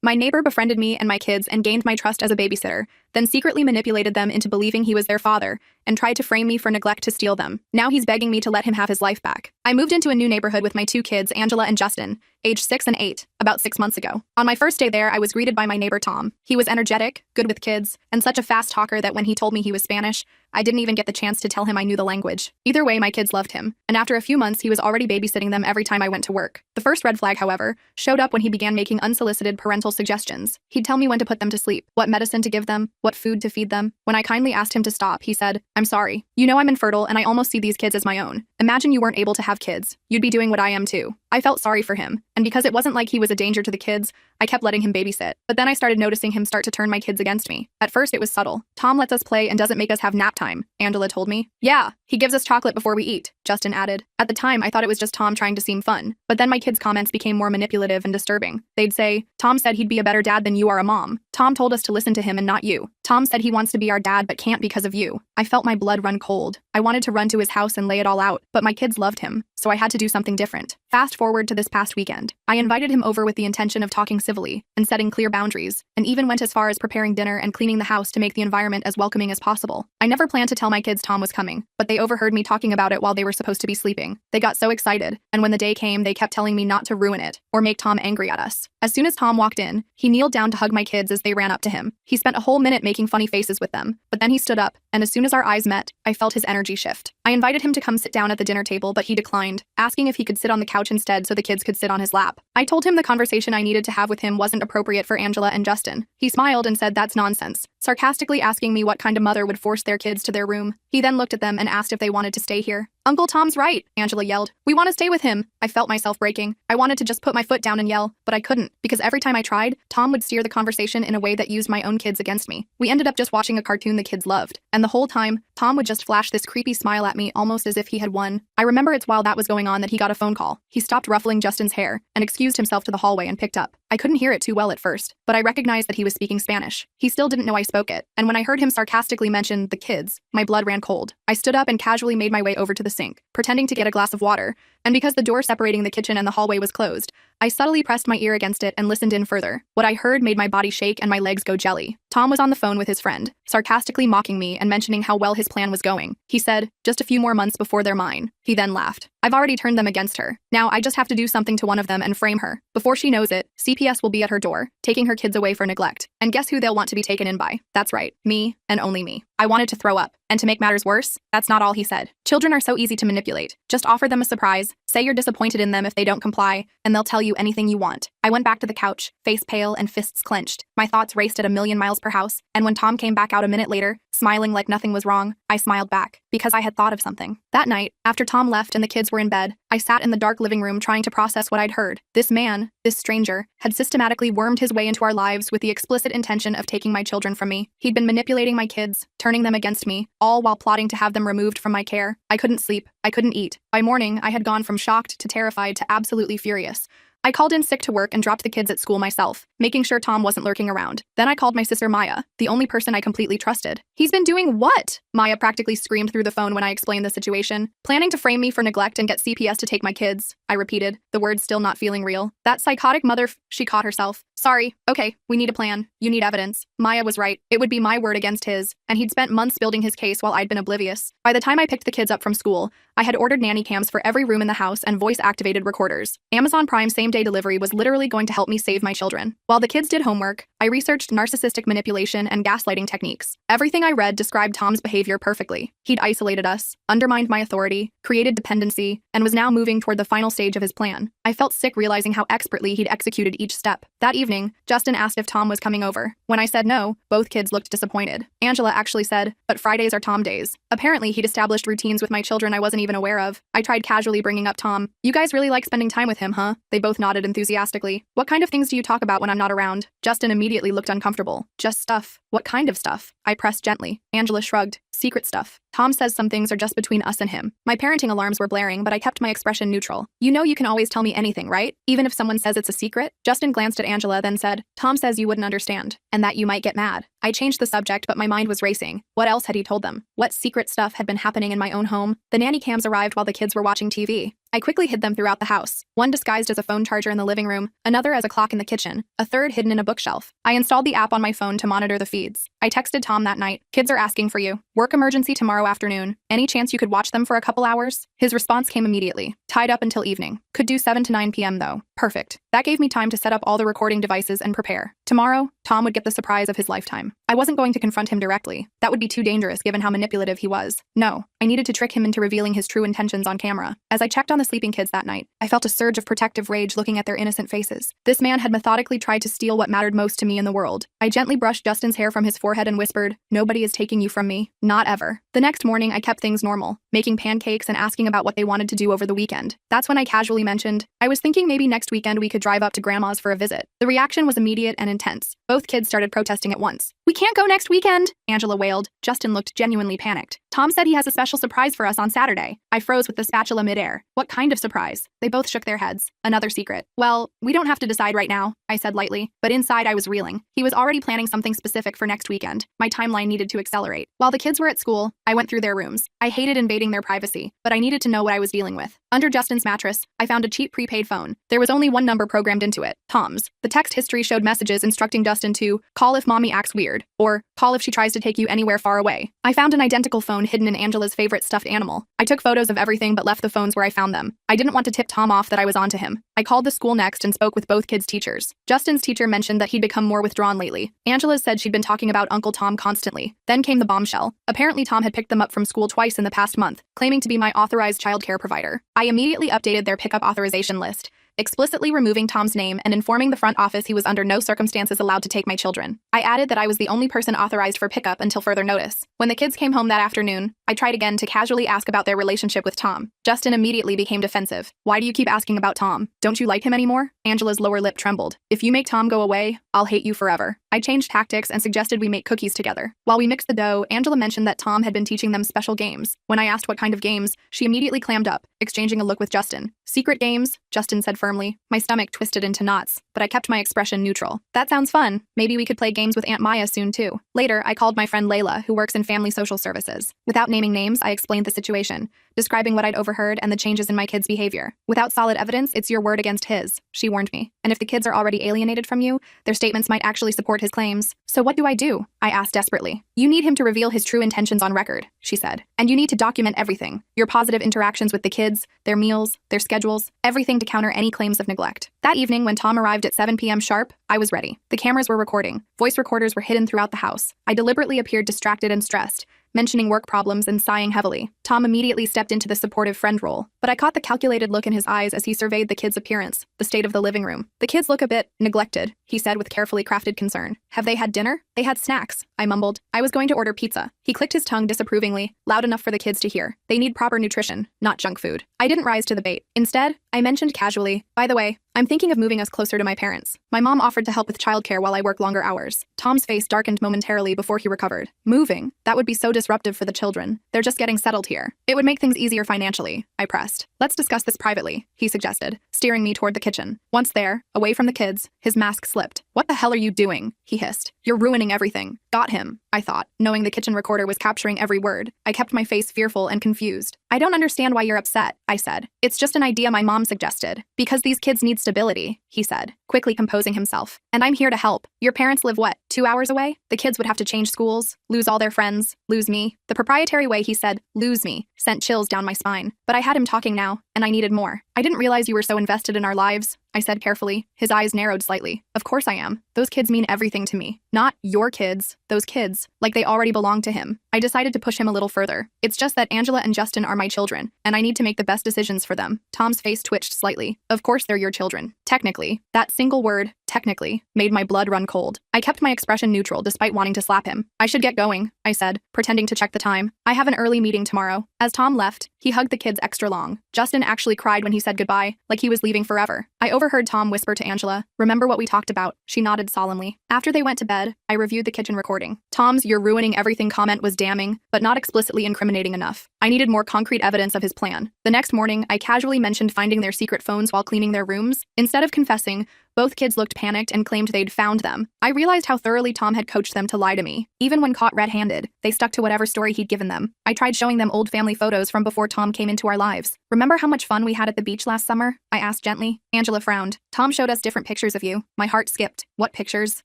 My neighbor befriended me and my kids and gained my trust as a babysitter, then secretly manipulated them into believing he was their father, and tried to frame me for neglect to steal them. Now he's begging me to let him have his life back. I moved into a new neighborhood with my two kids, Angela and Justin, aged 6 and 8, about 6 months ago. On my first day there, I was greeted by my neighbor Tom. He was energetic, good with kids, and such a fast talker that when he told me he was Spanish, I didn't even get the chance to tell him I knew the language. Either way, my kids loved him, and after a few months, he was already babysitting them every time I went to work. The first red flag, however, showed up when he began making unsolicited parental suggestions. He'd tell me when to put them to sleep, what medicine to give them, what food to feed them. When I kindly asked him to stop, he said, "I'm sorry. You know I'm infertile and I almost see these kids as my own. Imagine you weren't able to have kids. You'd be doing what I am too." I felt sorry for him, and because it wasn't like he was a danger to the kids, I kept letting him babysit. But then I started noticing him start to turn my kids against me. At first it was subtle. "Tom lets us play and doesn't make us have nap time," Angela told me. "Yeah, he gives us chocolate before we eat," Justin added. At the time, I thought it was just Tom trying to seem fun, but then my kids' comments became more manipulative and disturbing. They'd say, "Tom said he'd be a better dad than you are a mom. Tom told us to listen to him and not you. Tom said he wants to be our dad but can't because of you." I felt my blood run cold. I wanted to run to his house and lay it all out, but my kids loved him, so I had to do something different. Fast forward to this past weekend. I invited him over with the intention of talking civilly and setting clear boundaries, and even went as far as preparing dinner and cleaning the house to make the environment as welcoming as possible. I never planned to tell my kids Tom was coming, but they overheard me talking about it while they were supposed to be sleeping. They got so excited, and when the day came, they kept telling me not to ruin it or make Tom angry at us. As soon as Tom walked in, he kneeled down to hug my kids as they ran up to him. He spent a whole minute making funny faces with them, but then he stood up, and as soon as our eyes met, I felt his energy shift. I invited him to come sit down at the dinner table, but he declined, asking if he could sit on the couch instead so the kids could sit on his lap. I told him the conversation I needed to have with him wasn't appropriate for Angela and Justin. He smiled and said that's nonsense, sarcastically asking me what kind of mother would force their kids to their room. He then looked at them and asked if they wanted to stay here. "Uncle Tom's right," Angela yelled. "We want to stay with him." I felt myself breaking. I wanted to just put my foot down and yell, but I couldn't, because every time I tried, Tom would steer the conversation in a way that used my own kids against me. We ended up just watching a cartoon the kids loved, and the whole time, Tom would just flash this creepy smile at me almost as if he had won. I remember it's while that was going on that he got a phone call. He stopped ruffling Justin's hair and excused himself to the hallway and picked up. I couldn't hear it too well at first, but I recognized that he was speaking Spanish. He still didn't know I spoke it, and when I heard him sarcastically mention the kids, my blood ran cold. I stood up and casually made my way over to the sink, pretending to get a glass of water, and because the door separating the kitchen and the hallway was closed, I subtly pressed my ear against it and listened in further. What I heard made my body shake and my legs go jelly. Tom was on the phone with his friend, sarcastically mocking me and mentioning how well his plan was going. He said, "Just a few more months before they're mine." He then laughed. "I've already turned them against her. Now I just have to do something to one of them and frame her. Before she knows it, CPS will be at her door, taking her kids away for neglect. And guess who they'll want to be taken in by? That's right, me, and only me." I wanted to throw up. And to make matters worse, that's not all he said. "Children are so easy to manipulate. Just offer them a surprise, say you're disappointed in them if they don't comply, and they'll tell you anything you want." I went back to the couch, face pale and fists clenched. My thoughts raced at a million miles per hour, and when Tom came back out a minute later, smiling like nothing was wrong, I smiled back, because I had thought of something. That night, after Tom left and the kids were in bed, I sat in the dark living room trying to process what I'd heard. This man, this stranger, had systematically wormed his way into our lives with the explicit intention of taking my children from me. He'd been manipulating my kids, turning them against me, all while plotting to have them removed from my care. I couldn't sleep. I couldn't eat. By morning, I had gone from shocked to terrified to absolutely furious. I called in sick to work and dropped the kids at school myself, making sure Tom wasn't lurking around. Then I called my sister Maya, the only person I completely trusted. "He's been doing what?" Maya practically screamed through the phone when I explained the situation. "Planning to frame me for neglect and get CPS to take my kids," I repeated, the words still not feeling real. "That psychotic she caught herself. "Sorry. Okay, we need a plan. You need evidence." Maya was right. It would be my word against his, and he'd spent months building his case while I'd been oblivious. By the time I picked the kids up from school, I had ordered nanny cams for every room in the house and voice-activated recorders. Amazon Prime same-day delivery was literally going to help me save my children. While the kids did homework, I researched narcissistic manipulation and gaslighting techniques. Everything I read described Tom's behavior perfectly. He'd isolated us, undermined my authority, created dependency, and was now moving toward the final stage of his plan. I felt sick realizing how expertly he'd executed each step. That evening, Justin asked if Tom was coming over. When I said no, both kids looked disappointed. Angela actually said, "But Fridays are Tom days." Apparently, he'd established routines with my children I wasn't even aware of. I tried casually bringing up Tom. "You guys really like spending time with him, huh?" They both nodded enthusiastically. "What kind of things do you talk about when I'm not around?" Justin immediately looked uncomfortable. "Just stuff." "What kind of stuff?" I pressed gently. Angela shrugged. "Secret stuff. Tom says some things are just between us and him." My parenting alarms were blaring, but I kept my expression neutral. "You know you can always tell me anything, right? Even if someone says it's a secret?" Justin glanced at Angela, then said, "Tom says you wouldn't understand, and that you might get mad." I changed the subject, but my mind was racing. What else had he told them? What secret stuff had been happening in my own home? The nanny cams arrived while the kids were watching TV. I quickly hid them throughout the house, one disguised as a phone charger in the living room, another as a clock in the kitchen, a third hidden in a bookshelf. I installed the app on my phone to monitor the feeds. I texted Tom that night, "Kids are asking for you. Work emergency tomorrow afternoon. Any chance you could watch them for a couple hours?" His response came immediately. "Tied up until evening. Could do 7 to 9 p.m. though." Perfect. That gave me time to set up all the recording devices and prepare. Tomorrow, Tom would get the surprise of his lifetime. I wasn't going to confront him directly. That would be too dangerous given how manipulative he was. No, I needed to trick him into revealing his true intentions on camera. As I checked on the sleeping kids that night, I felt a surge of protective rage looking at their innocent faces. This man had methodically tried to steal what mattered most to me in the world. I gently brushed Justin's hair from his forehead and whispered, "Nobody is taking you from me. Not ever." The next morning, I kept things normal, making pancakes and asking about what they wanted to do over the weekend. That's when I casually mentioned, "I was thinking maybe next weekend we could drive up to Grandma's for a visit." The reaction was immediate and intense. Both kids started protesting at once. "We can't go next weekend," Angela wailed. Justin looked genuinely panicked. "Tom said he has a special surprise for us on Saturday." I froze with the spatula midair. What kind of surprise? They both shook their heads. "Another secret." "Well, we don't have to decide right now," I said lightly, but inside I was reeling. He was already planning something specific for next weekend. My timeline needed to accelerate. While the kids were at school, I went through their rooms. I hated invading their privacy, but I needed to know what I was dealing with. Under Justin's mattress, I found a cheap prepaid phone. There was only one number programmed into it, Tom's. The text history showed messages instructing Justin to call if mommy acts weird, or call if she tries to take you anywhere far away. I found an identical phone hidden in Angela's favorite stuffed animal. I took photos of everything but left the phones where I found them. I didn't want to tip Tom off that I was onto him. I called the school next and spoke with both kids' teachers. Justin's teacher mentioned that he'd become more withdrawn lately. Angela's said she'd been talking about Uncle Tom constantly. Then came the bombshell. Apparently Tom had picked them up from school twice in the past month, claiming to be my authorized childcare provider. I immediately updated their pickup authorization list, explicitly removing Tom's name and informing the front office he was under no circumstances allowed to take my children. I added that I was the only person authorized for pickup until further notice. When the kids came home that afternoon, I tried again to casually ask about their relationship with Tom. Justin immediately became defensive. "Why do you keep asking about Tom? Don't you like him anymore?" Angela's lower lip trembled. "If you make Tom go away, I'll hate you forever." I changed tactics and suggested we make cookies together. While we mixed the dough, Angela mentioned that Tom had been teaching them special games. When I asked what kind of games, she immediately clammed up, exchanging a look with Justin. "Secret games," Justin said firmly. My stomach twisted into knots, but I kept my expression neutral. "That sounds fun. Maybe we could play games with Aunt Maya soon too." Later, I called my friend Layla, who works in family social services. Without naming names, I explained the situation, describing what I'd overheard and the changes in my kids' behavior. "Without solid evidence, it's your word against his," she warned me. "And if the kids are already alienated from you, their statements might actually support his claims." "So what do I do?" I asked desperately. "You need him to reveal his true intentions on record," she said. "And you need to document everything. Your positive interactions with the kids, their meals, their schedules, everything to counter any claims of neglect." That evening, when Tom arrived at 7 p.m. sharp, I was ready. The cameras were recording. Voice recorders were hidden throughout the house. I deliberately appeared distracted and stressed, mentioning work problems and sighing heavily. Tom immediately stepped into the supportive friend role, but I caught the calculated look in his eyes as he surveyed the kids' appearance, the state of the living room. "The kids look a bit neglected," he said with carefully crafted concern. "Have they had dinner?" "They had snacks," I mumbled. "I was going to order pizza." He clicked his tongue disapprovingly, loud enough for the kids to hear. "They need proper nutrition, not junk food." I didn't rise to the bait. Instead, I mentioned casually, "By the way, I'm thinking of moving us closer to my parents. My mom offered to help with childcare while I work longer hours." Tom's face darkened momentarily before he recovered. "Moving? That would be so disruptive for the children. They're just getting settled here. It would make things easier financially," I pressed. "Let's discuss this privately," he suggested, steering me toward the kitchen. Once there, away from the kids, his mask slipped. "What the hell are you doing?" he hissed. "You're ruining everything." Got him, I thought, knowing the kitchen recorder was capturing every word. I kept my face fearful and confused. "I don't understand why you're upset," I said. "It's just an idea my mom suggested." "Because these kids need stability," he said, quickly composing himself. "And I'm here to help. Your parents live what, 2 hours away? The kids would have to change schools, lose all their friends, lose me." The proprietary way he said, "lose me," sent chills down my spine. But I had him talking now, and I needed more. "I didn't realize you were so invested in our lives," I said carefully. His eyes narrowed slightly. "Of course I am. Those kids mean everything to me. Not your kids, those kids, like they already belong to him." I decided to push him a little further. "It's just that Angela and Justin are my children, and I need to make the best decisions for them." Tom's face twitched slightly. "Of course they're your children. Technically." That single word, technically, made my blood run cold. I kept my expression neutral despite wanting to slap him. "I should get going," I said, pretending to check the time. "I have an early meeting tomorrow." As Tom left, he hugged the kids extra long. Justin actually cried when he said goodbye, like he was leaving forever. I overheard Tom whisper to Angela, "Remember what we talked about?" She nodded solemnly. After they went to bed, I reviewed the kitchen recording. Tom's "you're ruining everything" comment was damning, but not explicitly incriminating enough. I needed more concrete evidence of his plan. The next morning, I casually mentioned finding their secret phones while cleaning their rooms. Instead of confessing, Both kids looked panicked and claimed they'd found them. I realized how thoroughly Tom had coached them to lie to me. Even when caught red-handed, they stuck to whatever story he'd given them. I tried showing them old family photos from before Tom came into our lives. Remember how much fun we had at the beach last summer? I asked gently. Angela frowned. Tom showed us different pictures of you. My heart skipped. What pictures?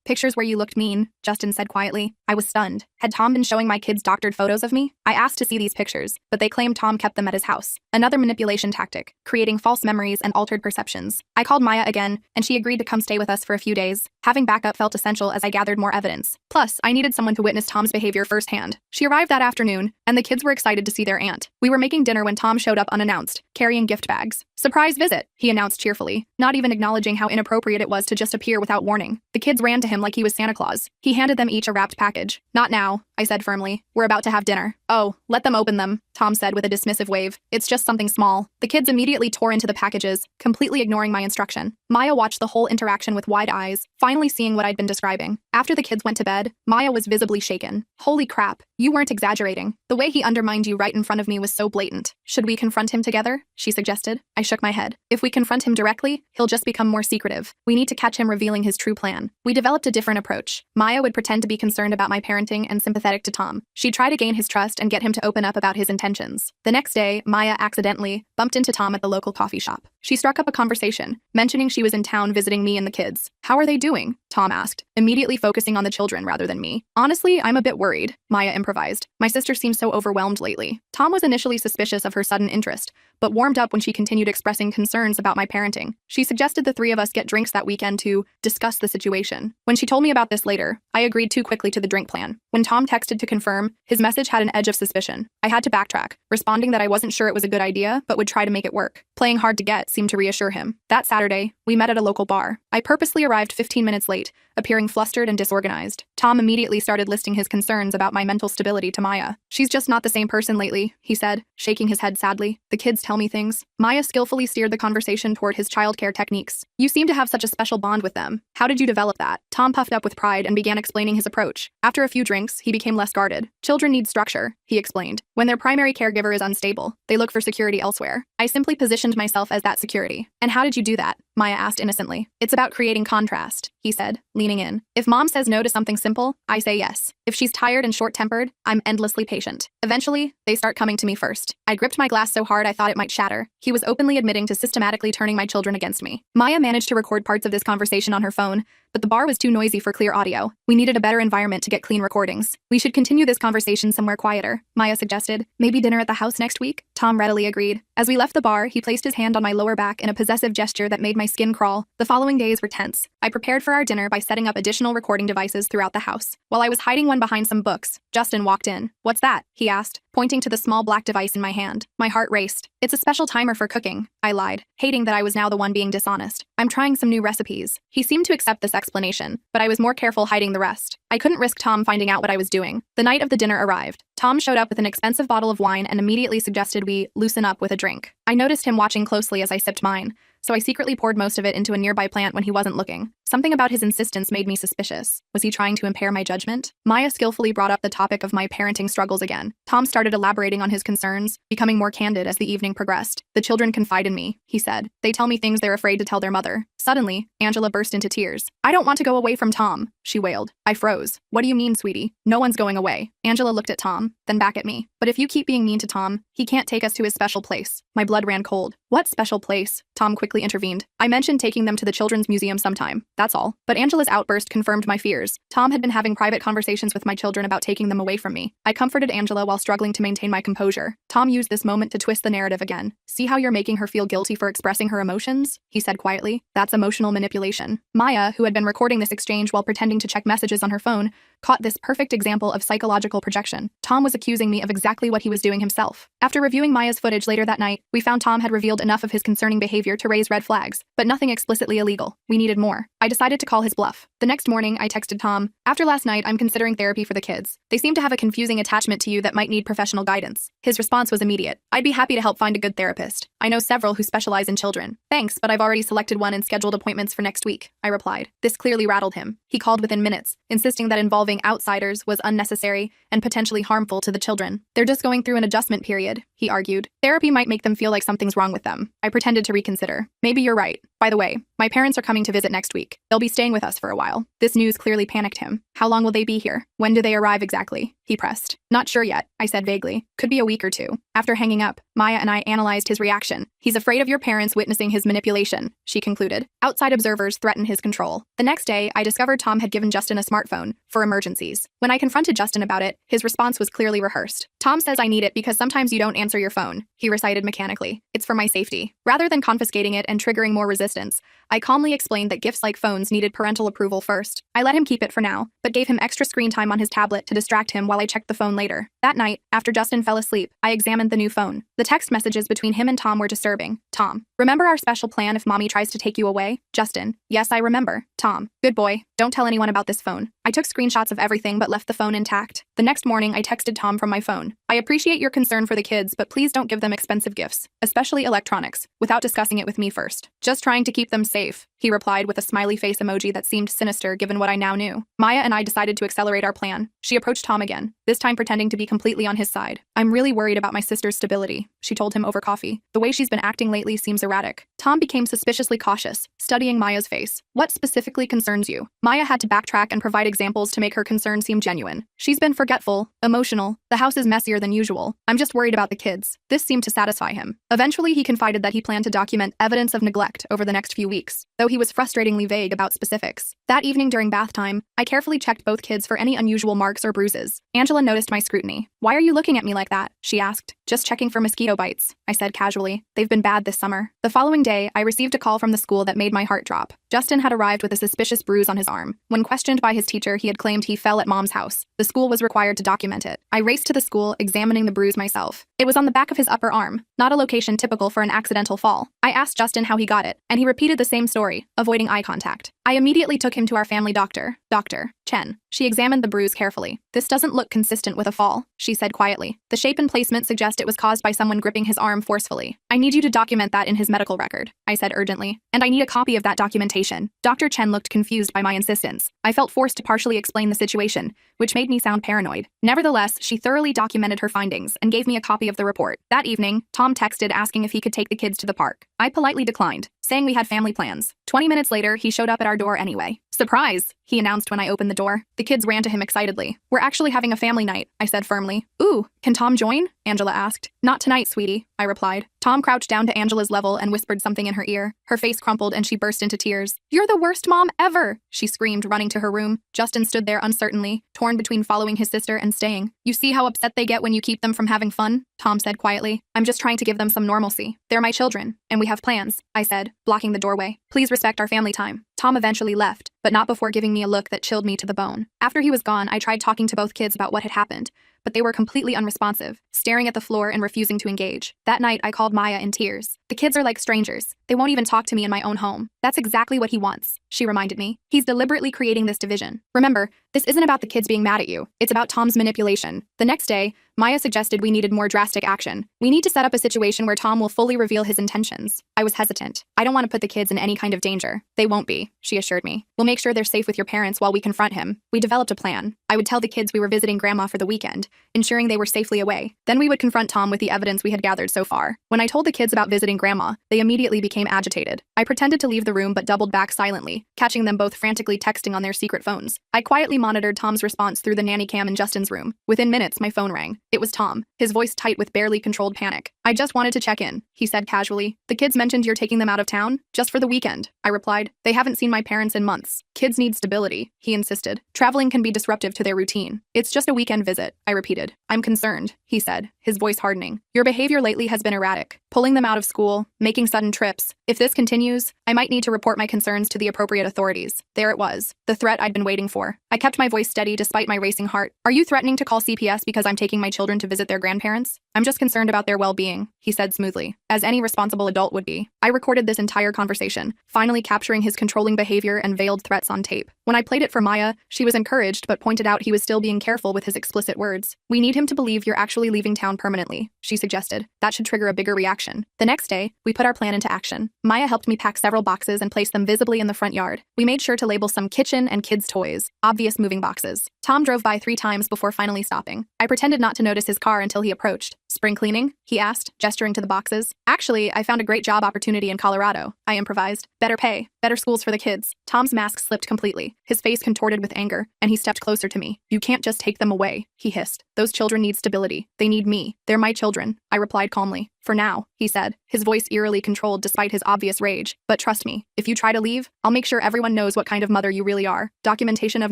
Pictures where you looked mean, Justin said quietly. I was stunned. Had Tom been showing my kids doctored photos of me? I asked to see these pictures, but they claimed Tom kept them at his house. Another manipulation tactic, creating false memories and altered perceptions. I called Maya again, and she agreed to come stay with us for a few days. Having backup felt essential as I gathered more evidence. Plus, I needed someone to witness Tom's behavior firsthand. She arrived that afternoon, and the kids were excited to see their aunt. We were making dinner when Tom showed up unannounced, carrying gift bags. Surprise visit, he announced cheerfully, not even acknowledging how inappropriate it was to just appear without warning. The kids ran to him like he was Santa Claus. He handed them each a wrapped package. Not now, I said firmly. We're about to have dinner. Oh, let them open them, Tom said with a dismissive wave. It's just something small. The kids immediately tore into the packages, completely ignoring my instruction. Maya watched the whole interaction with wide eyes, finally seeing what I'd been describing. After the kids went to bed, Maya was visibly shaken. Holy crap, you weren't exaggerating. The way he undermined you right in front of me was so blatant. Should we confront him together? She suggested. I shook my head. If we confront him directly, he'll just become more secretive. We need to catch him revealing his true plan. We developed a different approach. Maya would pretend to be concerned about my parenting and sympathetic to Tom. She'd try to gain his trust and get him to open up about his intentions. The next day, Maya accidentally bumped into Tom at the local coffee shop. She struck up a conversation, mentioning she was in town visiting me and the kids. How are they doing? Tom asked, immediately focusing on the children rather than me. Honestly, I'm a bit worried, Maya improvised. My sister seems so overwhelmed lately. Tom was initially suspicious of her sudden interest, but warmed up when she continued expressing concerns about my parenting. She suggested the three of us get drinks that weekend to discuss the situation. When she told me about this later, I agreed too quickly to the drink plan. When Tom texted to confirm, his message had an edge of suspicion. I had to backtrack, responding that I wasn't sure it was a good idea, but would try to make it work. Playing hard to get seemed to reassure him. That Saturday, we met at a local bar. I purposely arrived 15 minutes late, appearing flustered and disorganized. Tom immediately started listing his concerns about my mental stability to Maya. She's just not the same person lately, he said, shaking his head sadly. The kids tell me things. Maya skillfully steered the conversation toward his childcare techniques. You seem to have such a special bond with them. How did you develop that? Tom puffed up with pride and began explaining his approach. After a few drinks, he became less guarded. Children need structure, he explained. When their primary caregiver is unstable, they look for security elsewhere. I simply positioned myself as that security. And how did you do that? Maya asked innocently. It's about creating contrast, he said, leaning in. If mom says no to something simple, I say yes. If she's tired and short-tempered, I'm endlessly patient. Eventually, they start coming to me first. I gripped my glass so hard I thought it might shatter. He was openly admitting to systematically turning my children against me. Maya managed to record parts of this conversation on her phone, but the bar was too noisy for clear audio. We needed a better environment to get clean recordings. We should continue this conversation somewhere quieter, Maya suggested. Maybe dinner at the house next week? Tom readily agreed. As we left the bar, he placed his hand on my lower back in a possessive gesture that made my skin crawl. The following days were tense. I prepared for our dinner by setting up additional recording devices throughout the house. While I was hiding one behind some books, Justin walked in. What's that? He asked, pointing to the small black device in my hand. My heart raced. It's a special timer for cooking, I lied, hating that I was now the one being dishonest. I'm trying some new recipes. He seemed to accept this explanation, but I was more careful hiding the rest. I couldn't risk Tom finding out what I was doing. The night of the dinner arrived. Tom showed up with an expensive bottle of wine and immediately suggested we loosen up with a drink. I noticed him watching closely as I sipped mine, so I secretly poured most of it into a nearby plant when he wasn't looking. Something about his insistence made me suspicious. Was he trying to impair my judgment? Maya skillfully brought up the topic of my parenting struggles again. Tom started elaborating on his concerns, becoming more candid as the evening progressed. The children confide in me, he said. They tell me things they're afraid to tell their mother. Suddenly, Angela burst into tears. I don't want to go away from Tom, she wailed. I froze. What do you mean, sweetie? No one's going away. Angela looked at Tom, then back at me. But if you keep being mean to Tom, he can't take us to his special place. My blood ran cold. What special place? Tom quickly intervened. I mentioned taking them to the Children's Museum sometime. That's all. But Angela's outburst confirmed my fears. Tom had been having private conversations with my children about taking them away from me. I comforted Angela while struggling to maintain my composure. Tom used this moment to twist the narrative again. See how you're making her feel guilty for expressing her emotions? He said quietly. That's emotional manipulation. Maya, who had been recording this exchange while pretending to check messages on her phone, caught this perfect example of psychological projection. Tom was accusing me of exactly what he was doing himself. After reviewing Maya's footage later that night, we found Tom had revealed enough of his concerning behavior to raise red flags, but nothing explicitly illegal. We needed more. I decided to call his bluff. The next morning, I texted Tom, after last night, I'm considering therapy for the kids. They seem to have a confusing attachment to you that might need professional guidance. His response was immediate. I'd be happy to help find a good therapist. I know several who specialize in children. Thanks, but I've already selected one and scheduled appointments for next week, I replied. This clearly rattled him. He called within minutes, insisting that involving outsiders was unnecessary and potentially harmful to the children. They're just going through an adjustment period, he argued. Therapy might make them feel like something's wrong with them. I pretended to reconsider. Maybe you're right. By the way, my parents are coming to visit next week. They'll be staying with us for a while. This news clearly panicked him. How long will they be here? When do they arrive exactly? He pressed. Not sure yet, I said vaguely. Could be a week or two. After hanging up, Maya and I analyzed his reaction. He's afraid of your parents witnessing his manipulation, she concluded. Outside observers threaten his control. The next day, I discovered Tom had given Justin a smartphone for emergencies. When I confronted Justin about it, his response was clearly rehearsed. Tom says I need it because sometimes you don't answer your phone, he recited mechanically. It's for my safety. Rather than confiscating it and triggering more resistance, I calmly explained that gifts like phones needed parental approval first. I let him keep it for now, but gave him extra screen time on his tablet to distract him while I checked the phone later. That night, after Justin fell asleep, I examined the new phone. The text messages between him and Tom were disturbing. Tom: remember our special plan if mommy tries to take you away? Justin: yes, I remember. Tom: good boy. Don't tell anyone about this phone. I took screenshots of everything but left the phone intact. The next morning, I texted Tom from my phone. I appreciate your concern for the kids, but please don't give them expensive gifts, especially electronics, without discussing it with me first. Just trying to keep them safe, he replied with a smiley face emoji that seemed sinister given what I now knew. Maya and I decided to accelerate our plan. She approached Tom again, this time pretending to be completely on his side. I'm really worried about my sister's stability, she told him over coffee. The way she's been acting lately seems erratic. Tom became suspiciously cautious, studying Maya's face. What specifically concerns you? Maya had to backtrack and provide examples to make her concern seem genuine. She's been forgetful, emotional, the house is messier than usual. I'm just worried about the kids. This seemed to satisfy him. Eventually, he confided that he planned to document evidence of neglect over the next few weeks, though he was frustratingly vague about specifics. That evening during bath time, I carefully checked both kids for any unusual marks or bruises. Angela noticed my scrutiny. Why are you looking at me like that? She asked. Just checking for mosquito bites, I said casually. They've been bad this summer. The following day, I received a call from the school that made my heart drop. Justin had arrived with a suspicious bruise on his arm. When questioned by his teacher, he had claimed he fell at mom's house. The school was required to document it. I raced to the school, examining the bruise myself. It was on the back of his upper arm, not a location typical for an accidental fall. I asked Justin how he got it, and he repeated the same story, avoiding eye contact. I immediately took him to our family doctor, Dr. Chen. She examined the bruise carefully. This doesn't look consistent with a fall, she said quietly. The shape and placement suggest it was caused by someone gripping his arm forcefully. I need you to document that in his medical record, I said urgently. And I need a copy of that documentation. Dr. Chen looked confused by my insistence. I felt forced to partially explain the situation, which made me sound paranoid. Nevertheless, she thoroughly documented her findings and gave me a copy of the report. That evening, Tom texted asking if he could take the kids to the park. I politely declined, saying we had family plans. 20 minutes later, he showed up at our door anyway. Surprise, he announced when I opened the door. The kids ran to him excitedly. We're actually having a family night, I said firmly. Ooh, can Tom join? Angela asked. Not tonight, sweetie, I replied. Tom crouched down to Angela's level and whispered something in her ear. Her face crumpled and she burst into tears. You're the worst mom ever, she screamed, running to her room. Justin stood there uncertainly, torn between following his sister and staying. You see how upset they get when you keep them from having fun? Tom said quietly. I'm just trying to give them some normalcy. They're my children, and we have plans, I said, blocking the doorway. Please respect our family time. Tom eventually left, but not before giving me a look that chilled me to the bone. After he was gone, I tried talking to both kids about what had happened, but they were completely unresponsive, staring at the floor and refusing to engage. That night, I called Maya in tears. The kids are like strangers. They won't even talk to me in my own home. That's exactly what he wants, she reminded me. He's deliberately creating this division. Remember, this isn't about the kids being mad at you. It's about Tom's manipulation. The next day, Maya suggested we needed more drastic action. We need to set up a situation where Tom will fully reveal his intentions. I was hesitant. I don't want to put the kids in any kind of danger. They won't be, she assured me. We'll make sure they're safe with your parents while we confront him. We developed a plan. I would tell the kids we were visiting Grandma for the weekend, ensuring they were safely away. Then we would confront Tom with the evidence we had gathered so far. When I told the kids about visiting Grandma, they immediately became agitated. I pretended to leave the room but doubled back silently, catching them both frantically texting on their secret phones. I quietly monitored Tom's response through the nanny cam in Justin's room. Within minutes, my phone rang. It was Tom, his voice tight with barely controlled panic. I just wanted to check in, he said casually. The kids mentioned you're taking them out of town? Just for the weekend, I replied. They haven't seen my parents in months. Kids need stability, he insisted. Traveling can be disruptive to their routine. It's just a weekend visit, I repeated. I'm concerned, he said, his voice hardening. Your behavior lately has been erratic. Pulling them out of school, making sudden trips. If this continues, I might need to report my concerns to the appropriate authorities. There it was, the threat I'd been waiting for. I kept my voice steady despite my racing heart. Are you threatening to call CPS because I'm taking my children to visit their grandparents? I'm just concerned about their well-being. being, he said smoothly, as any responsible adult would be. I recorded this entire conversation, finally capturing his controlling behavior and veiled threats on tape. When I played it for Maya, she was encouraged but pointed out he was still being careful with his explicit words. We need him to believe you're actually leaving town permanently, she suggested. That should trigger a bigger reaction. The next day, we put our plan into action. Maya helped me pack several boxes and place them visibly in the front yard. We made sure to label some kitchen and kids' toys, obvious moving boxes. Tom drove by 3 times before finally stopping. I pretended not to notice his car until he approached. Spring cleaning? He asked, gesturing to the boxes. Actually, I found a great job opportunity in Colorado, I improvised. Better pay, better schools for the kids. Tom's mask slipped completely, his face contorted with anger, and he stepped closer to me. You can't just take them away, he hissed. Those children need stability. They need me. They're my children, I replied calmly. For now, he said, his voice eerily controlled despite his obvious rage. But trust me, if you try to leave, I'll make sure everyone knows what kind of mother you really are. Documentation of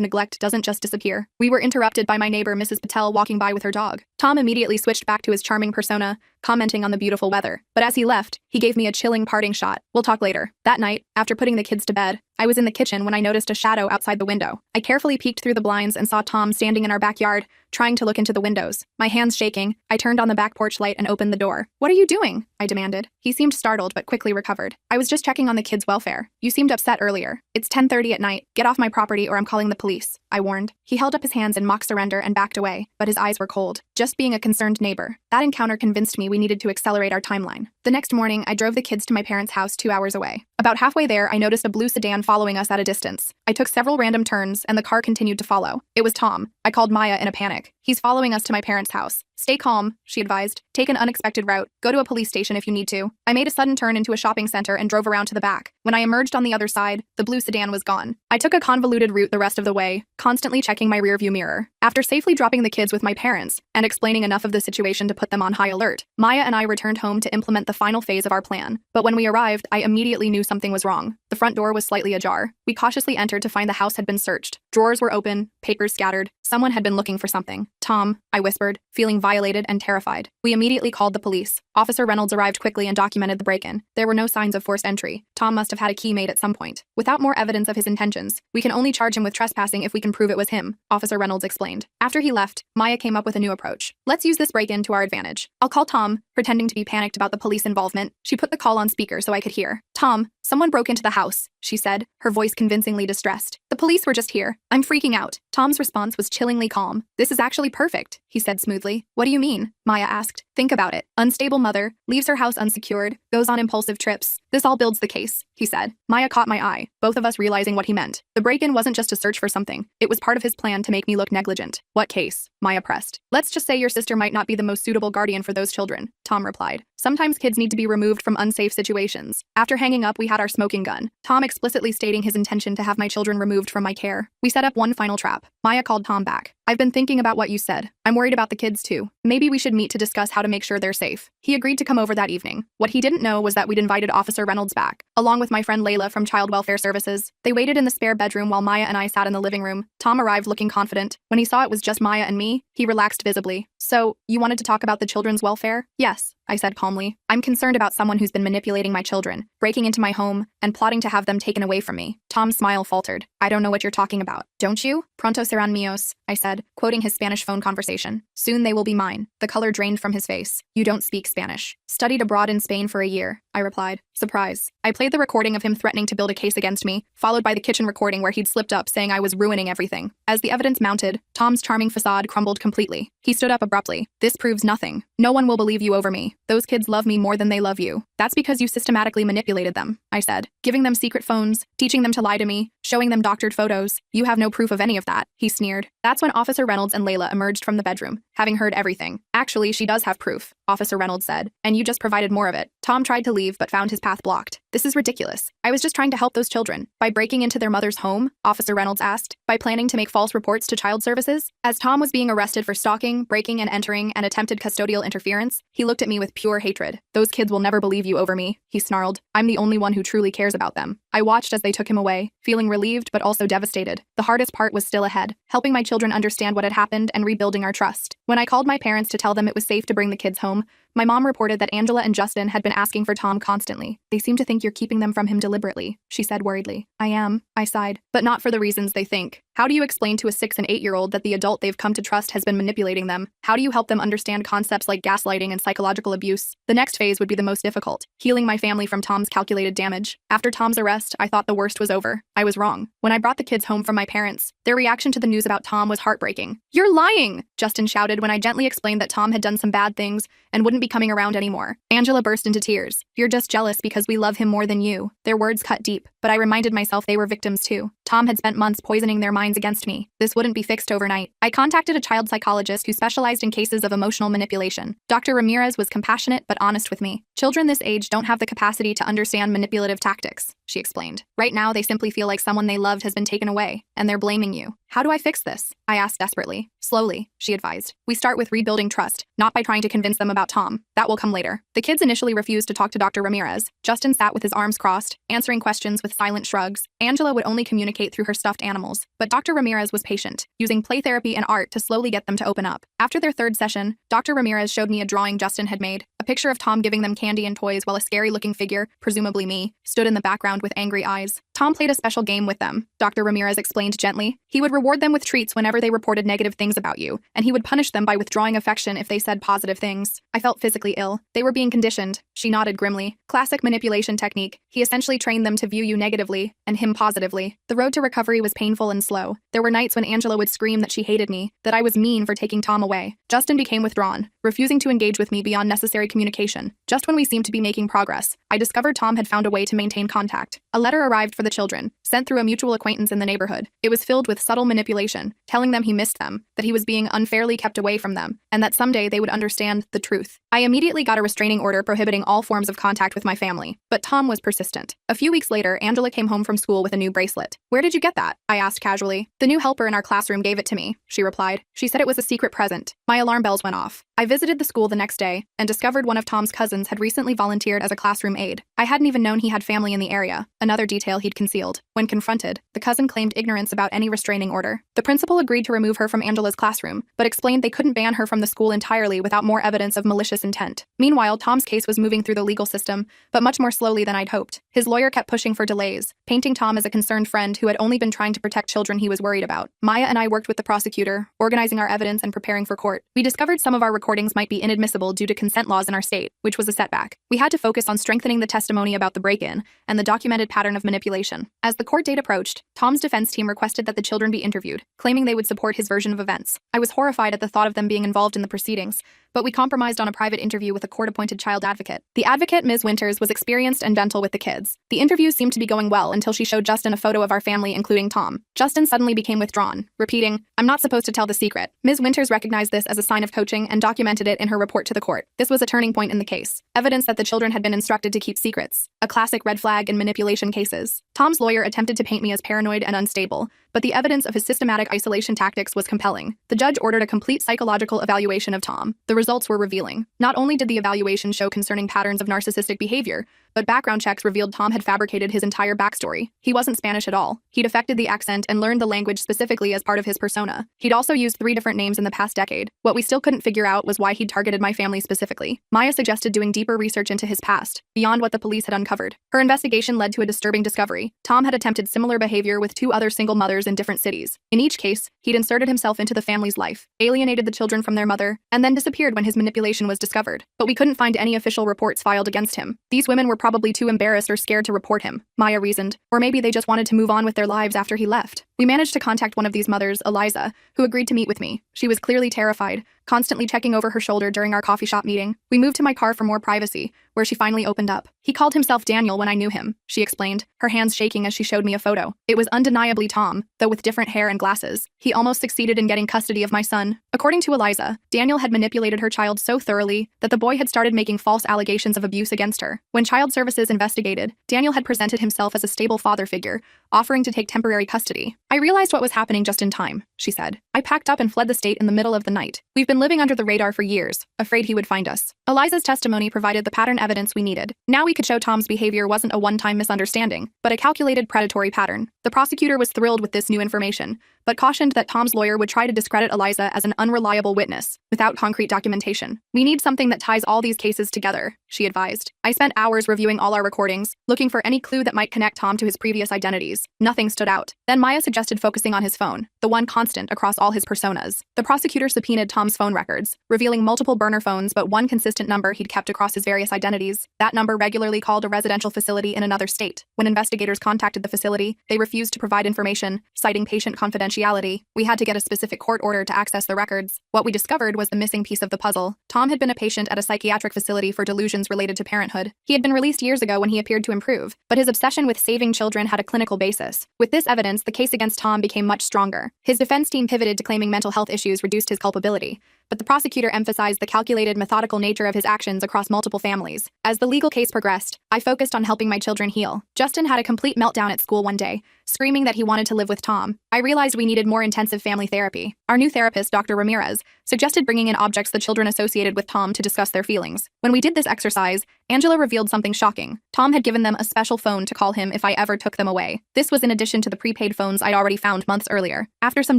neglect doesn't just disappear. We were interrupted by my neighbor, Mrs. Patel, walking by with her dog. Tom immediately switched back to his charming persona, commenting on the beautiful weather. But as he left, he gave me a chilling parting shot. We'll talk later. That night, after putting the kids to bed, I was in the kitchen when I noticed a shadow outside the window. I carefully peeked through the blinds and saw Tom standing in our backyard, trying to look into the windows. My hands shaking, I turned on the back porch light and opened the door. What are you doing? I demanded. He seemed startled but quickly recovered. I was just checking on the kids' welfare. You seemed upset earlier. It's 10:30 at night. Get off my property or I'm calling the police, I warned. He held up his hands in mock surrender and backed away, but his eyes were cold. Just being a concerned neighbor. That encounter convinced me we needed to accelerate our timeline. The next morning, I drove the kids to my parents' house 2 hours away. About halfway there, I noticed a blue sedan following us at a distance. I took several random turns, and the car continued to follow. It was Tom. I called Maya in a panic. He's following us to my parents' house. Stay calm, she advised. Take an unexpected route. Go to a police station if you need to. I made a sudden turn into a shopping center and drove around to the back. When I emerged on the other side, the blue sedan was gone. I took a convoluted route the rest of the way, constantly checking my rearview mirror. After safely dropping the kids with my parents and explaining enough of the situation to put them on high alert, Maya and I returned home to implement the final phase of our plan. But when we arrived, I immediately knew something was wrong. The front door was slightly ajar. We cautiously entered to find the house had been searched. Drawers were open, papers scattered. Someone had been looking for something. Tom, I whispered, feeling violated and terrified. We immediately called the police. Officer Reynolds arrived quickly and documented the break-in. There were no signs of forced entry. Tom must have had a key made at some point. Without more evidence of his intentions, we can only charge him with trespassing if we can prove it was him, Officer Reynolds explained. After he left, Maya came up with a new approach. Let's use this break-in to our advantage. I'll call Tom, pretending to be panicked about the police involvement. She put the call on speaker so I could hear. Tom, someone broke into the house, she said, her voice convincingly distressed. The police were just here. I'm freaking out. Tom's response was chillingly calm. This is actually perfect, he said smoothly. What do you mean? Maya asked. Think about it. Unstable mother, leaves her house unsecured, goes on impulsive trips. This all builds the case, he said. Maya caught my eye, both of us realizing what he meant. The break-in wasn't just to search for something. It was part of his plan to make me look negligent. What case? Maya pressed. Let's just say your sister might not be the most suitable guardian for those children, Tom replied. Sometimes kids need to be removed from unsafe situations. After hanging up, we had our smoking gun, Tom explicitly stating his intention to have my children removed from my care. We set up one final trap. Maya called Tom back. I've been thinking about what you said. I'm worried about the kids too. Maybe we should meet to discuss how to make sure they're safe. He agreed to come over that evening. What he didn't know was that we'd invited Officer Reynolds back, along with my friend Layla from Child Welfare Services. They waited in the spare bedroom while Maya and I sat in the living room. Tom arrived looking confident. When he saw it was just Maya and me, he relaxed visibly. So, you wanted to talk about the children's welfare? Yes, I said calmly. I'm concerned about someone who's been manipulating my children, breaking into my home, and plotting to have them taken away from me. Tom's smile faltered. I don't know what you're talking about. Don't you? Pronto serán míos, I said, quoting his Spanish phone conversation. Soon they will be mine. The color drained from his face. You don't speak Spanish. Studied abroad in Spain for a year, I replied. Surprise. I played the recording of him threatening to build a case against me, followed by the kitchen recording where he'd slipped up saying I was ruining everything. As the evidence mounted, Tom's charming facade crumbled completely. He stood up abruptly. This proves nothing. No one will believe you over me. Those kids love me more than they love you. That's because you systematically manipulated them, I said, giving them secret phones, teaching them to lie to me, showing them doctored photos. You have no proof of any of that, he sneered. That's when Officer Reynolds and Layla emerged from the bedroom, having heard everything. Actually, she does have proof, Officer Reynolds said, and you just provided more of it. Tom tried to leave but found his path blocked. This is ridiculous. I was just trying to help those children. By breaking into their mother's home, Officer Reynolds asked, by planning to make false reports to child services? As Tom was being arrested for stalking, breaking and entering, and attempted custodial interference, he looked at me with pure hatred. Those kids will never believe you over me, he snarled. I'm the only one who truly cares about them. I watched as they took him away, feeling relieved but also devastated. The hardest part was still ahead, helping my children understand what had happened and rebuilding our trust. When I called my parents to tell them it was safe to bring the kids home, My mom reported that Angela and Justin had been asking for Tom constantly. They seem to think you're keeping them from him deliberately, she said worriedly. I am, I sighed, but not for the reasons they think. How do you explain to a 6- and 8-year-old that the adult they've come to trust has been manipulating them? How do you help them understand concepts like gaslighting and psychological abuse? The next phase would be the most difficult, healing my family from Tom's calculated damage. After Tom's arrest, I thought the worst was over. I was wrong. When I brought the kids home from my parents, their reaction to the news about Tom was heartbreaking. You're lying, Justin shouted when I gently explained that Tom had done some bad things and wouldn't be coming around anymore. Angela burst into tears. You're just jealous because we love him more than you. Their words cut deep, but I reminded myself they were victims too. Tom had spent months poisoning their minds against me. This wouldn't be fixed overnight. I contacted a child psychologist who specialized in cases of emotional manipulation. Dr. Ramirez was compassionate but honest with me. Children this age don't have the capacity to understand manipulative tactics, she explained. Right now, they simply feel like someone they loved has been taken away, and they're blaming you. How do I fix this? I asked desperately. Slowly, she advised. We start with rebuilding trust, not by trying to convince them about Tom. That will come later. The kids initially refused to talk to Dr. Ramirez. Justin sat with his arms crossed, answering questions with silent shrugs. Angela would only communicate through her stuffed animals. But Dr. Ramirez was patient, using play therapy and art to slowly get them to open up. After their third session, Dr. Ramirez showed me a drawing Justin had made, a picture of Tom giving them candy and toys while a scary-looking figure, presumably me, stood in the background with angry eyes. Tom played a special game with them, Dr. Ramirez explained gently. He would reward them with treats whenever they reported negative things about you, and he would punish them by withdrawing affection if they said positive things. I felt physically ill. They were being conditioned. She nodded grimly. Classic manipulation technique. He essentially trained them to view you negatively, and him positively. The road to recovery was painful and slow. There were nights when Angela would scream that she hated me, that I was mean for taking Tom away. Justin became withdrawn, refusing to engage with me beyond necessary communication. Just when we seemed to be making progress, I discovered Tom had found a way to maintain contact. A letter arrived for the children, sent through a mutual acquaintance in the neighborhood. It was filled with subtle manipulation, telling them he missed them, that he was being unfairly kept away from them, and that someday they would understand the truth. I immediately got a restraining order prohibiting all forms of contact with my family, but Tom was persistent. A few weeks later, Angela came home from school with a new bracelet. Where did you get that? I asked casually. The new helper in our classroom gave it to me, she replied. She said it was a secret present. My alarm bells went off. I visited the school the next day and discovered one of Tom's cousins had recently volunteered as a classroom aide. I hadn't even known he had family in the area, another detail he'd concealed. When confronted, the cousin claimed ignorance about any restraining order. The principal agreed to remove her from Angela's classroom, but explained they couldn't ban her from the school entirely without more evidence of malicious intent. Meanwhile, Tom's case was moving through the legal system, but much more slowly than I'd hoped. His lawyer kept pushing for delays, painting Tom as a concerned friend who had only been trying to protect children he was worried about. Maya and I worked with the prosecutor, organizing our evidence and preparing for court. We discovered some of our recordings might be inadmissible due to consent laws in our state, which was a setback. We had to focus on strengthening the testimony about the break-in and the documented pattern of manipulation. As the court date approached, Tom's defense team requested that the children be interviewed, claiming they would support his version of events. I was horrified at the thought of them being involved in the proceedings, but we compromised on a private interview with a court-appointed child advocate. The advocate, Ms. Winters, was experienced and gentle with the kids. The interview seemed to be going well until she showed Justin a photo of our family, including Tom. Justin suddenly became withdrawn, repeating, "I'm not supposed to tell the secret." Ms. Winters recognized this as a sign of coaching and documented it in her report to the court. This was a turning point in the case, evidence that the children had been instructed to keep secrets, a classic red flag in manipulation cases. Tom's lawyer attempted to paint me as paranoid and unstable, but the evidence of his systematic isolation tactics was compelling. The judge ordered a complete psychological evaluation of Tom. The results were revealing. Not only did the evaluation show concerning patterns of narcissistic behavior, but background checks revealed Tom had fabricated his entire backstory. He wasn't Spanish at all. He'd affected the accent and learned the language specifically as part of his persona. He'd also used 3 different names in the past decade. What we still couldn't figure out was why he'd targeted my family specifically. Maya suggested doing deeper research into his past, beyond what the police had uncovered. Her investigation led to a disturbing discovery. Tom had attempted similar behavior with 2 other single mothers in different cities. In each case, he'd inserted himself into the family's life, alienated the children from their mother, and then disappeared when his manipulation was discovered. But we couldn't find any official reports filed against him. These women were probably too embarrassed or scared to report him, Maya reasoned. Or maybe they just wanted to move on with their lives after he left. We managed to contact one of these mothers, Eliza, who agreed to meet with me. She was clearly terrified, constantly checking over her shoulder during our coffee shop meeting. We moved to my car for more privacy, where she finally opened up. He called himself Daniel when I knew him, she explained, her hands shaking as she showed me a photo. It was undeniably Tom, though with different hair and glasses. He almost succeeded in getting custody of my son. According to Eliza, Daniel had manipulated her child so thoroughly that the boy had started making false allegations of abuse against her. When Child Services investigated, Daniel had presented himself as a stable father figure, offering to take temporary custody. I realized what was happening just in time, she said. I packed up and fled the state in the middle of the night. We've been been living under the radar for years, afraid he would find us. Eliza's testimony provided the pattern evidence we needed. Now we could show Tom's behavior wasn't a one-time misunderstanding, but a calculated predatory pattern. The prosecutor was thrilled with this new information, but cautioned that Tom's lawyer would try to discredit Eliza as an unreliable witness, without concrete documentation. We need something that ties all these cases together, she advised. I spent hours reviewing all our recordings, looking for any clue that might connect Tom to his previous identities. Nothing stood out. Then Maya suggested focusing on his phone, the one constant across all his personas. The prosecutor subpoenaed Tom's phone records, revealing multiple burner phones but one consistent number he'd kept across his various identities. That number regularly called a residential facility in another state. When investigators contacted the facility, they refused to provide information, citing patient confidentiality. We had to get a specific court order to access the records. What we discovered was the missing piece of the puzzle. Tom had been a patient at a psychiatric facility for delusions related to parenthood. He had been released years ago when he appeared to improve, but his obsession with saving children had a clinical basis. With this evidence, the case against Tom became much stronger. His defense team pivoted to claiming mental health issues reduced his culpability, but the prosecutor emphasized the calculated, methodical nature of his actions across multiple families. As the legal case progressed, I focused on helping my children heal. Justin had a complete meltdown at school one day, screaming that he wanted to live with Tom. I realized we needed more intensive family therapy. Our new therapist, Dr. Ramirez, suggested bringing in objects the children associated with Tom to discuss their feelings. When we did this exercise, Angela revealed something shocking. Tom had given them a special phone to call him if I ever took them away. This was in addition to the prepaid phones I'd already found months earlier. After some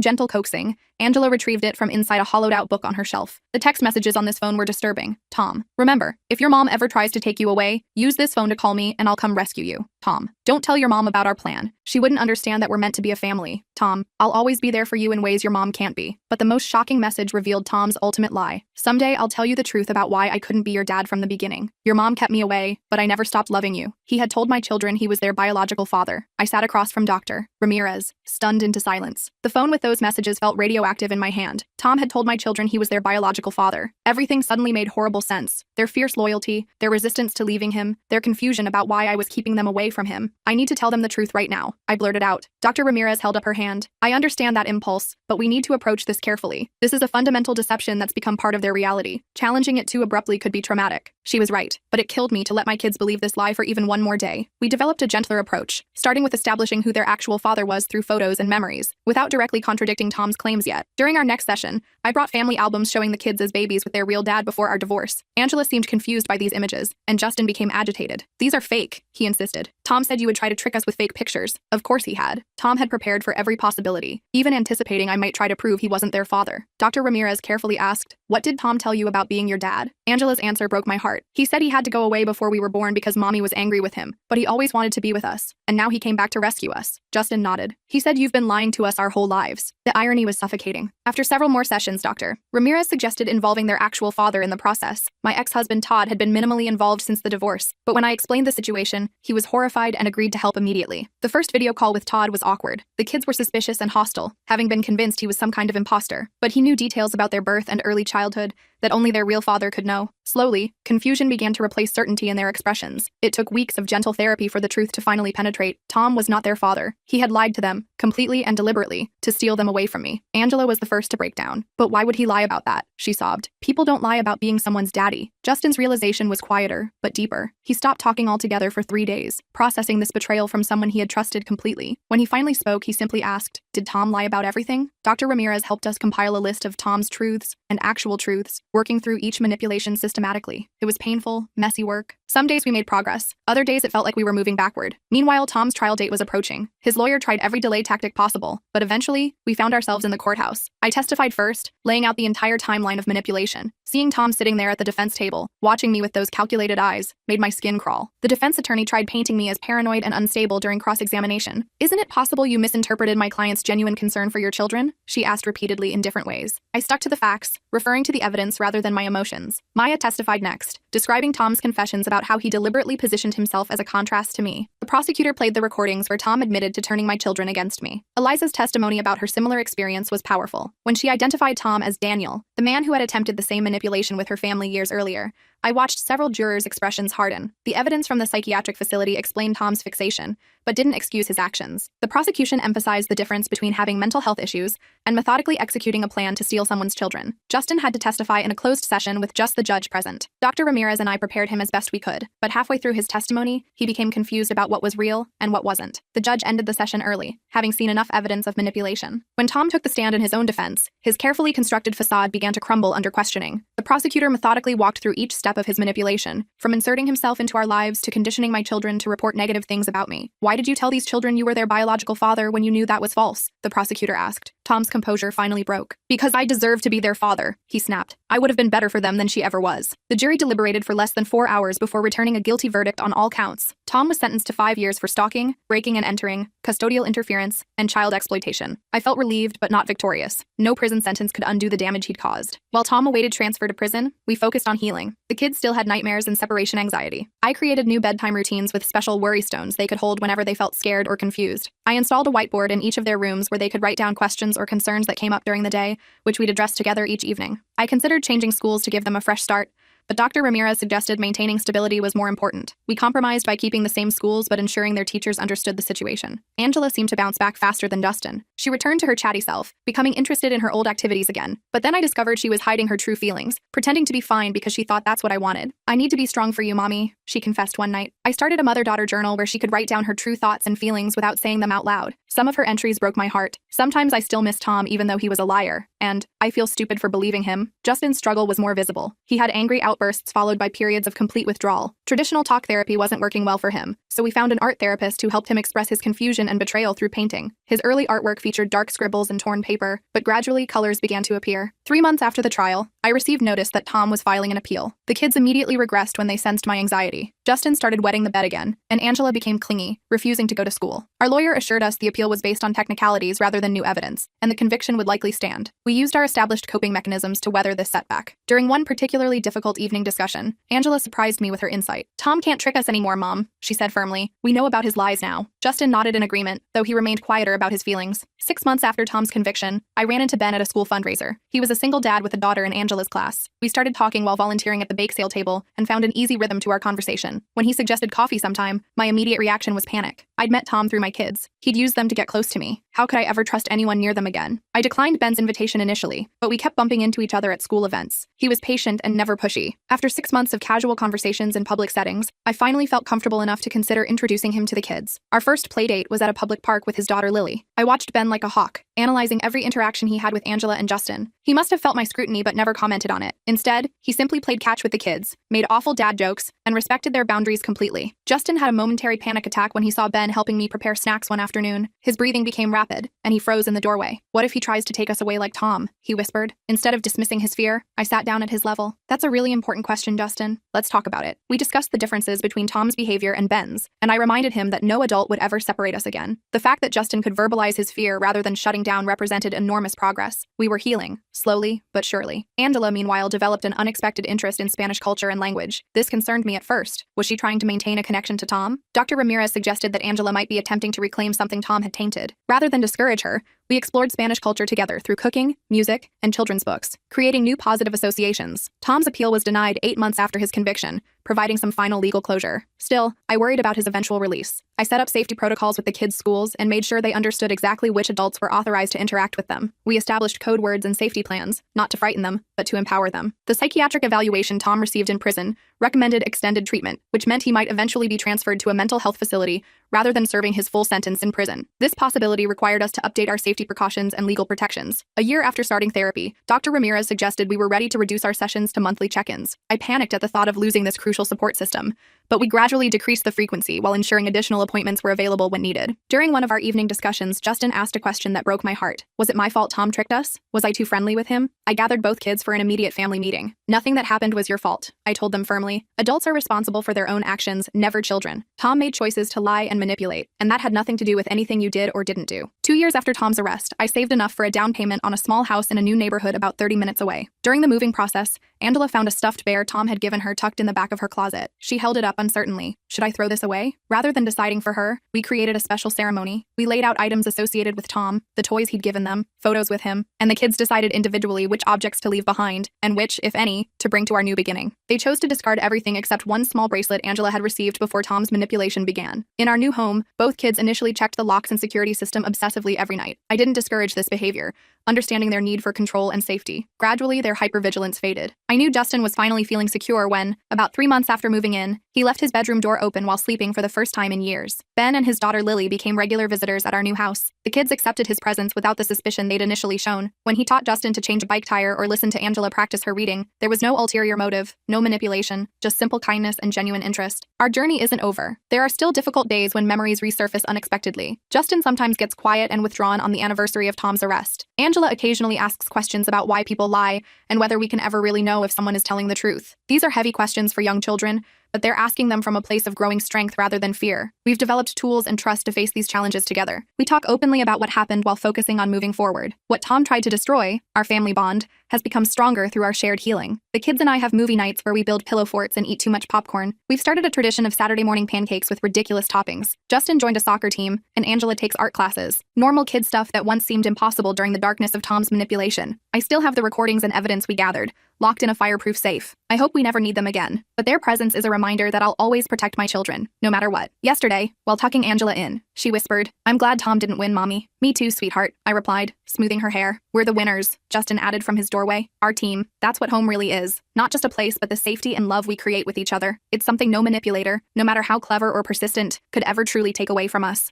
gentle coaxing, Angela retrieved it from inside a hollowed-out book on her shelf. The text messages on this phone were disturbing. Tom, remember, if your mom ever tries to take you away, use this phone to call me and I'll come rescue you. Tom, don't tell your mom about our plan. She wouldn't understand that we're meant to be a family. Tom, I'll always be there for you in ways your mom can't be. But the most shocking message revealed Tom's ultimate lie. Someday I'll tell you the truth about why I couldn't be your dad from the beginning. Your mom kept me away, but I never stopped loving you. He had told my children he was their biological father. I sat across from Dr. Ramirez, stunned into silence. The phone with those messages felt radioactive in my hand. Tom had told my children he was their biological father. Everything suddenly made horrible sense. Their fierce loyalty, their resistance to leaving him, their confusion about why I was keeping them away from him. I need to tell them the truth right now, I blurted out. Dr. Ramirez held up her hand. I understand that impulse, but we need to approach this carefully. This is a fundamental deception that's become part of their reality. Challenging it too abruptly could be traumatic. She was right, but it killed me to let my kids believe this lie for even one more day. We developed a gentler approach, starting with establishing who their actual father was through photos and memories, without directly contradicting Tom's claims yet. During our next session, I brought family albums showing the kids as babies with their real dad before our divorce. Angela seemed confused by these images, and Justin became agitated. These are fake, he insisted. Tom said you would try to trick us with fake pictures. Of course he had. Tom had prepared for every possibility, even anticipating I might try to prove he wasn't their father. Dr. Ramirez carefully asked, "What did Tom tell you about being your dad?" Angela's answer broke my heart. He said he had to go away before we were born because mommy was angry with him, but he always wanted to be with us, and now he came back to rescue us. Justin nodded. He said you've been lying to us our whole lives. The irony was suffocating. After several more sessions, Dr. Ramirez suggested involving their actual father in the process. My ex-husband Todd had been minimally involved since the divorce, but when I explained the situation, he was horrified and agreed to help immediately. The first video call with Todd was awkward. The kids were suspicious and hostile, having been convinced he was some kind of imposter, but he knew details about their birth and early childhood that only their real father could know. Slowly, confusion began to replace certainty in their expressions. It took weeks of gentle therapy for the truth to finally penetrate. Tom was not their father. He had lied to them, completely and deliberately, to steal them away from me. Angela was the first to break down. But why would he lie about that? She sobbed. People don't lie about being someone's daddy. Justin's realization was quieter, but deeper. He stopped talking altogether for 3 days, processing this betrayal from someone he had trusted completely. When he finally spoke, he simply asked, "Did Tom lie about everything?" Dr. Ramirez helped us compile a list of Tom's truths and actual truths, working through each manipulation systematically. It was painful, messy work. Some days we made progress. Other days it felt like we were moving backward. Meanwhile, Tom's trial date was approaching. His lawyer tried every delay tactic possible, but eventually, we found ourselves in the courthouse. I testified first, laying out the entire timeline of manipulation. Seeing Tom sitting there at the defense table, watching me with those calculated eyes, made my skin crawl. The defense attorney tried painting me as paranoid and unstable during cross-examination. "Isn't it possible you misinterpreted my client's genuine concern for your children?" she asked repeatedly in different ways. I stuck to the facts, referring to the evidence rather than my emotions. Maya testified next, describing Tom's confessions about how he deliberately positioned himself as a contrast to me. The prosecutor played the recordings where Tom admitted to turning my children against me. Eliza's testimony about her similar experience was powerful. When she identified Tom as Daniel, the man who had attempted the same manipulation with her family years earlier, I watched several jurors' expressions harden. The evidence from the psychiatric facility explained Tom's fixation, but didn't excuse his actions. The prosecution emphasized the difference between having mental health issues and methodically executing a plan to steal someone's children. Justin had to testify in a closed session with just the judge present. Dr. Ramirez and I prepared him as best we could, but halfway through his testimony, he became confused about what was real and what wasn't. The judge ended the session early, having seen enough evidence of manipulation. When Tom took the stand in his own defense, his carefully constructed facade began to crumble under questioning. The prosecutor methodically walked through each step of his manipulation, from inserting himself into our lives to conditioning my children to report negative things about me. "Why did you tell these children you were their biological father when you knew that was false?" the prosecutor asked. Tom's composure finally broke. "Because I deserve to be their father," he snapped. "I would have been better for them than she ever was." The jury deliberated for less than 4 hours before returning a guilty verdict on all counts. Tom was sentenced to 5 years for stalking, breaking and entering, custodial interference, and child exploitation. I felt relieved but not victorious. No prison sentence could undo the damage he'd caused. While Tom awaited transfer to prison, we focused on healing. The kids still had nightmares and separation anxiety. I created new bedtime routines with special worry stones they could hold whenever they felt scared or confused. I installed a whiteboard in each of their rooms where they could write down questions or concerns that came up during the day, which we'd address together each evening. I considered changing schools to give them a fresh start, but Dr. Ramirez suggested maintaining stability was more important. We compromised by keeping the same schools but ensuring their teachers understood the situation. Angela seemed to bounce back faster than Justin. She returned to her chatty self, becoming interested in her old activities again. But then I discovered she was hiding her true feelings, pretending to be fine because she thought that's what I wanted. "I need to be strong for you, Mommy," she confessed one night. I started a mother-daughter journal where she could write down her true thoughts and feelings without saying them out loud. Some of her entries broke my heart. "Sometimes I still miss Tom even though he was a liar," and "I feel stupid for believing him." Justin's struggle was more visible. He had angry outbursts followed by periods of complete withdrawal. Traditional talk therapy wasn't working well for him, so we found an art therapist who helped him express his confusion and betrayal through painting. His early artwork featured dark scribbles and torn paper, but gradually colors began to appear. 3 months after the trial, I received notice that Tom was filing an appeal. The kids immediately regressed when they sensed my anxiety. Justin started wetting the bed again, and Angela became clingy, refusing to go to school. Our lawyer assured us the appeal was based on technicalities rather than new evidence, and the conviction would likely stand. We used our established coping mechanisms to weather this setback. During one particularly difficult evening discussion, Angela surprised me with her insight. "Tom can't trick us anymore, Mom," she said firmly. "We know about his lies now." Justin nodded in agreement, though he remained quieter about his feelings. 6 months after Tom's conviction, I ran into Ben at a school fundraiser. He was a single dad with a daughter in Angela's class. We started talking while volunteering at the bake sale table and found an easy rhythm to our conversation. When he suggested coffee sometime, my immediate reaction was panic. I'd met Tom through my kids. He'd used them to get close to me. How could I ever trust anyone near them again? I declined Ben's invitation initially, but we kept bumping into each other at school events. He was patient and never pushy. After 6 months of casual conversations in public settings, I finally felt comfortable enough to consider introducing him to the kids. Our first playdate was at a public park with his daughter Lily. I watched Ben like a hawk, analyzing every interaction he had with Angela and Justin. He must have felt my scrutiny but never commented on it. Instead, he simply played catch with the kids, made awful dad jokes, and respected their boundaries completely. Justin had a momentary panic attack when he saw Ben helping me prepare snacks one afternoon. His breathing became rapid, and he froze in the doorway. "What if he tries to take us away like Tom?" he whispered. Instead of dismissing his fear, I sat down at his level. "That's a really important question, Justin. Let's talk about it." We discussed the differences between Tom's behavior and Ben's, and I reminded him that no adult would ever separate us again. The fact that Justin could verbalize his fear rather than shutting down represented enormous progress. We were healing, slowly but surely. Angela, meanwhile, developed an unexpected interest in Spanish culture and language. This concerned me at first. Was she trying to maintain a connection to Tom? Dr. Ramirez suggested that Angela might be attempting to reclaim something Tom had tainted. Rather than discourage her, we explored Spanish culture together through cooking, music, and children's books, creating new positive associations. Tom's appeal was denied 8 months after his conviction, providing some final legal closure. Still, I worried about his eventual release. I set up safety protocols with the kids' schools and made sure they understood exactly which adults were authorized to interact with them. We established code words and safety plans, not to frighten them, but to empower them. The psychiatric evaluation Tom received in prison recommended extended treatment, which meant he might eventually be transferred to a mental health facility rather than serving his full sentence in prison. This possibility required us to update our safety precautions and legal protections. A year after starting therapy, Dr. Ramirez suggested we were ready to reduce our sessions to monthly check-ins. I panicked at the thought of losing this crucial support system, but we gradually decreased the frequency while ensuring additional appointments were available when needed. During one of our evening discussions, Justin asked a question that broke my heart. Was it my fault Tom tricked us? Was I too friendly with him? I gathered both kids for an immediate family meeting. "Nothing that happened was your fault," I told them firmly. "Adults are responsible for their own actions, never children. Tom made choices to lie and manipulate, and that had nothing to do with anything you did or didn't do." 2 years after Tom's arrest, I saved enough for a down payment on a small house in a new neighborhood about 30 minutes away. During the moving process, Angela found a stuffed bear Tom had given her tucked in the back of her closet. She held it up uncertainly. Should I throw this away? Rather than deciding for her, we created a special ceremony. We laid out items associated with Tom, the toys he'd given them, photos with him, and the kids decided individually which objects to leave behind, and which, if any, to bring to our new beginning. They chose to discard everything except one small bracelet Angela had received before Tom's manipulation began. In our new home, both kids initially checked the locks and security system obsessively every night. I didn't discourage this behavior. understanding their need for control and safety. Gradually, their hypervigilance faded. I knew Justin was finally feeling secure when, about 3 months after moving in, he left his bedroom door open while sleeping for the first time in years. Ben and his daughter Lily became regular visitors at our new house. The kids accepted his presence without the suspicion they'd initially shown. When he taught Justin to change a bike tire or listen to Angela practice her reading, there was no ulterior motive, no manipulation, just simple kindness and genuine interest. Our journey isn't over. There are still difficult days when memories resurface unexpectedly. Justin sometimes gets quiet and withdrawn on the anniversary of Tom's arrest. Angela occasionally asks questions about why people lie and whether we can ever really know if someone is telling the truth. These are heavy questions for young children, but they're asking them from a place of growing strength rather than fear. We've developed tools and trust to face these challenges together. We talk openly about what happened while focusing on moving forward. What Tom tried to destroy, our family bond, has become stronger through our shared healing. The kids and I have movie nights where we build pillow forts and eat too much popcorn. We've started a tradition of Saturday morning pancakes with ridiculous toppings. Justin joined a soccer team, and Angela takes art classes. Normal kid stuff that once seemed impossible during the darkness of Tom's manipulation. I still have the recordings and evidence we gathered, locked in a fireproof safe. I hope we never need them again. But their presence is a reminder that I'll always protect my children, no matter what. Yesterday, while tucking Angela in, she whispered, "I'm glad Tom didn't win, Mommy." "Me too, sweetheart," I replied, smoothing her hair. "We're the winners," Justin added from his doorway. "Our team. That's what home really is. Not just a place, but the safety and love we create with each other. It's something no manipulator, no matter how clever or persistent, could ever truly take away from us."